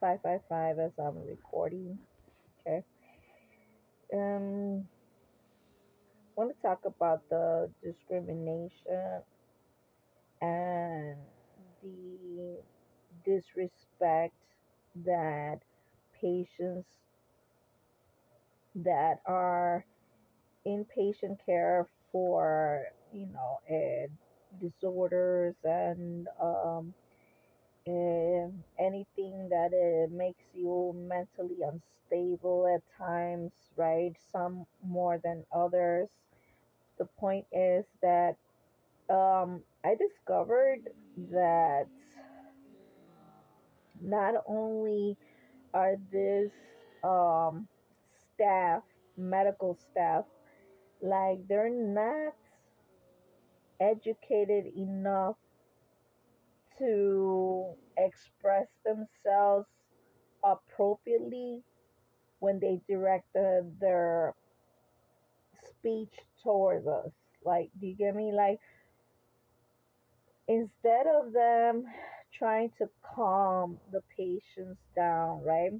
555 as I'm recording. Okay. Um, want to talk about the discrimination and the disrespect that patients that are inpatient care for, disorders and anything that makes you mentally unstable at times, right? Some more than others. The point is that I discovered that not only are this um, staff, medical staff, like they're not educated enough to express themselves appropriately when they direct their speech towards us. Like, do you get me? Like, instead of them trying to calm the patients down, right?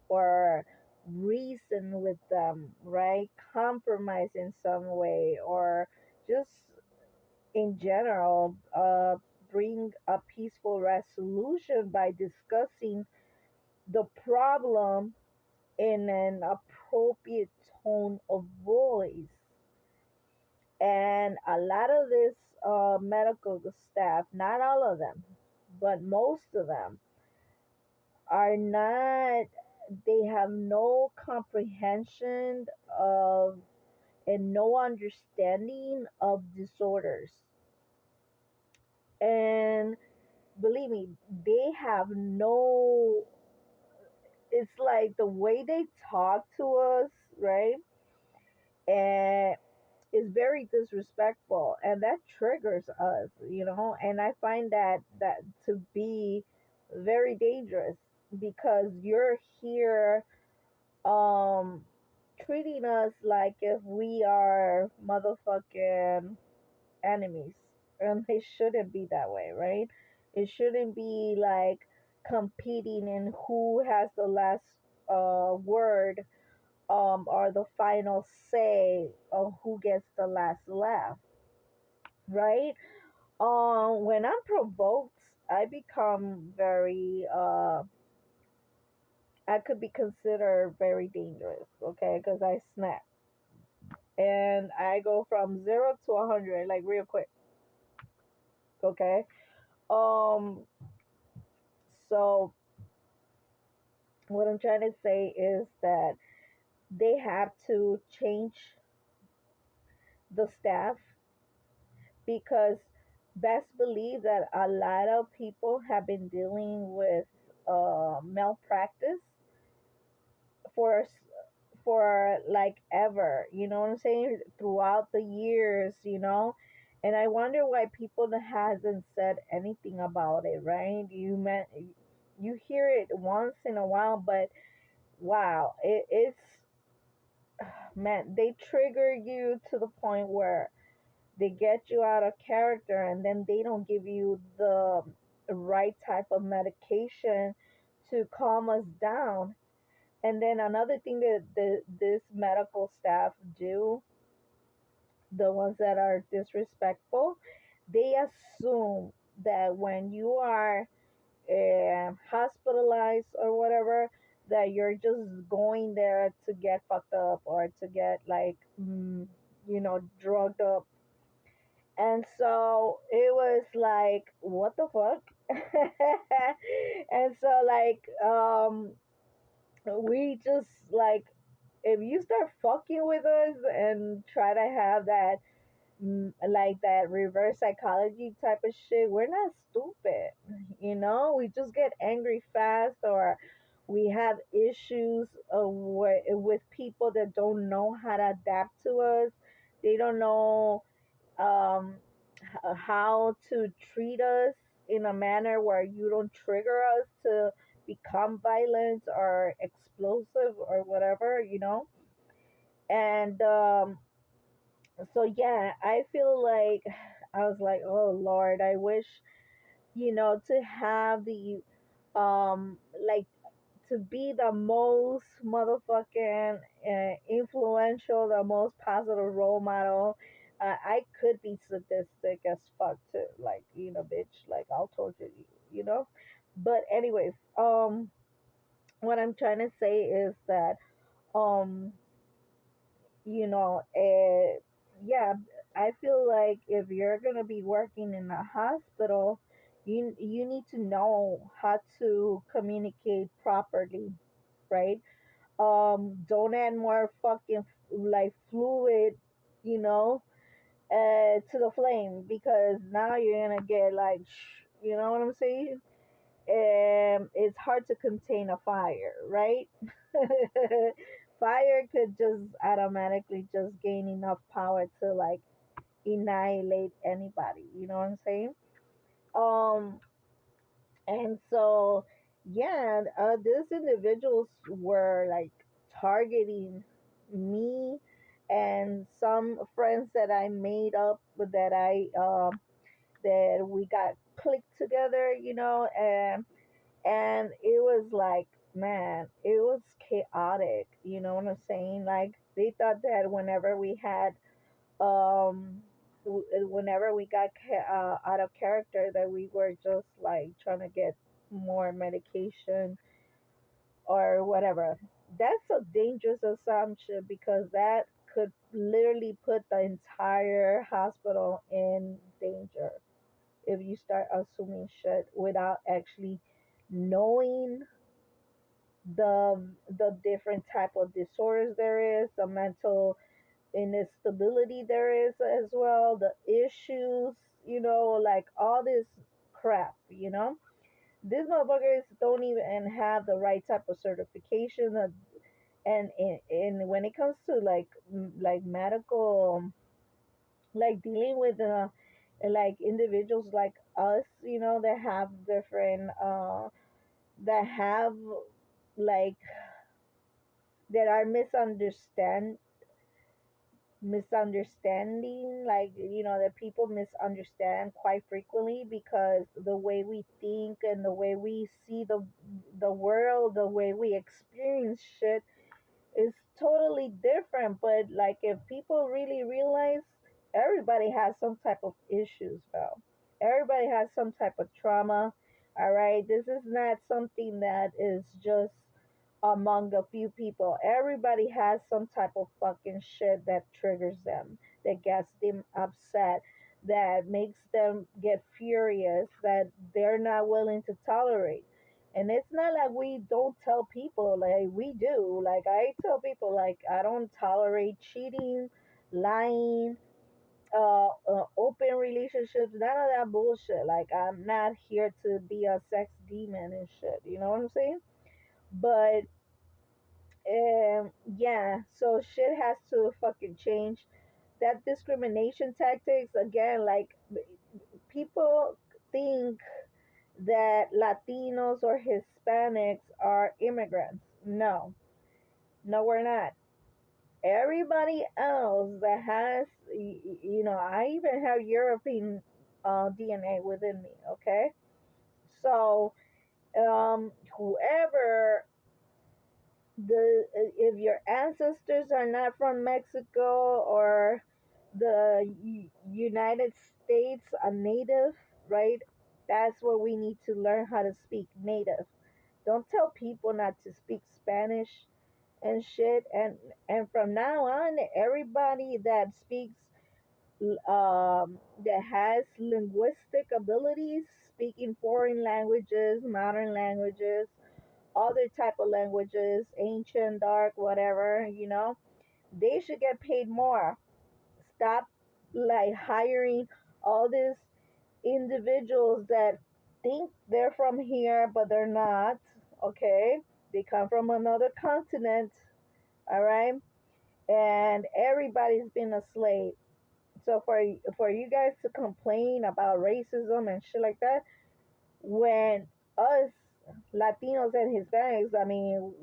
Or reason with them, right? Compromise in some way, or just in general, bring a peaceful resolution by discussing the problem in an appropriate tone of voice. And a lot of this medical staff, not all of them, but most of them, are not, they have no comprehension of and no understanding of disorders. And believe me, they have no, it's like the way they talk to us, right? And is very disrespectful, and that triggers us, and I find that to be very dangerous because you're here um treating us like if we are motherfucking enemies, and it shouldn't be that way, right? It shouldn't be like competing in who has the last word, or the final say of who gets the last laugh, right? When I'm provoked, I become very, I could be considered very dangerous, okay? Because I snap and I go from 0 to 100 like real quick, okay? Um, so what I'm trying to say is that they have to change the staff because best believe that a lot of people have been dealing with malpractice for for like ever, you know what I'm saying, throughout the years, and I wonder why people hasn't said anything about it, right? You hear it once in a while, but wow, it's man, they trigger you to the point where they get you out of character, and then they don't give you the right type of medication to calm us down. And then another thing that this medical staff do, the ones that are disrespectful, they assume that when you are hospitalized or whatever, that you're just going there to get fucked up or to get like, drugged up. And so it was like, what the fuck? And so, like, we just like, if you start fucking with us and try to have that, like that reverse psychology type of shit, we're not stupid. We just get angry fast, or we have issues with people that don't know how to adapt to us. They don't know um, how to treat us in a manner where you don't trigger us to become violent or explosive or whatever, And so, yeah, I feel like I was like, oh Lord, I wish, to have the like to be the most motherfucking influential, the most positive role model. I could be sadistic as fuck too, like bitch, like I'll torture you, But anyways, what I'm trying to say is that um, yeah, I feel like if you're gonna be working in a hospital, you need to know how to communicate properly, right? Don't add more fucking like fluid, you know, to the flame because now you're gonna get like, you know what I'm saying? It's hard to contain a fire, right? Fire could just automatically just gain enough power to like annihilate anybody. You know what I'm saying? Um, and so yeah, these individuals were like targeting me and some friends that I made up that we got clicked together, and it was like, man, it was chaotic, you know what I'm saying? Like they thought that whenever we got out of character, that we were just like trying to get more medication or whatever. That's a dangerous assumption because that could literally put the entire hospital in danger if you start assuming shit without actually knowing the different type of disorders there is, the mental instability there is as well, the issues, like all this crap, These motherfuckers don't even have the right type of certification, and when it comes to like medical, like dealing with like individuals like us, that have different that have like that are misunderstanding, like that people misunderstand quite frequently because the way we think and the way we see the world, the way we experience shit is totally different. But like if people really realize, everybody has some type of issues, bro. Everybody has some type of trauma. All right, this is not something that is just among a few people. Everybody has some type of fucking shit that triggers them, that gets them upset, that makes them get furious, that they're not willing to tolerate. And it's not like we don't tell people, like we do. Like I tell people, like I don't tolerate cheating, lying, open relationships, none of that bullshit. Like I'm not here to be a sex demon and shit. You know what I'm saying? But yeah, so shit has to fucking change. That discrimination tactics again, like people think that Latinos or Hispanics are immigrants. No, no, we're not. Everybody else that has, I even have European DNA within me. Okay, so whoever the if your ancestors are not from Mexico or the United States, a native, right? That's what we need to learn how to speak native. Don't tell people not to speak Spanish and shit. And from now on, everybody that speaks that has linguistic abilities, speaking foreign languages, modern languages, other type of languages, ancient, dark, whatever, they should get paid more. Stop like hiring all these individuals that think they're from here but they're not. Okay, they come from another continent. All right, and everybody's been a slave. So for you guys to complain about racism and shit like that, when us Latinos and Hispanics, I mean,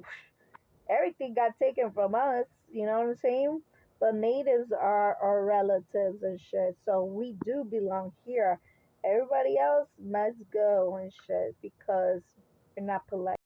everything got taken from us, you know what I'm saying? The natives are our relatives and shit, so we do belong here. Everybody else must go and shit because we're not polite.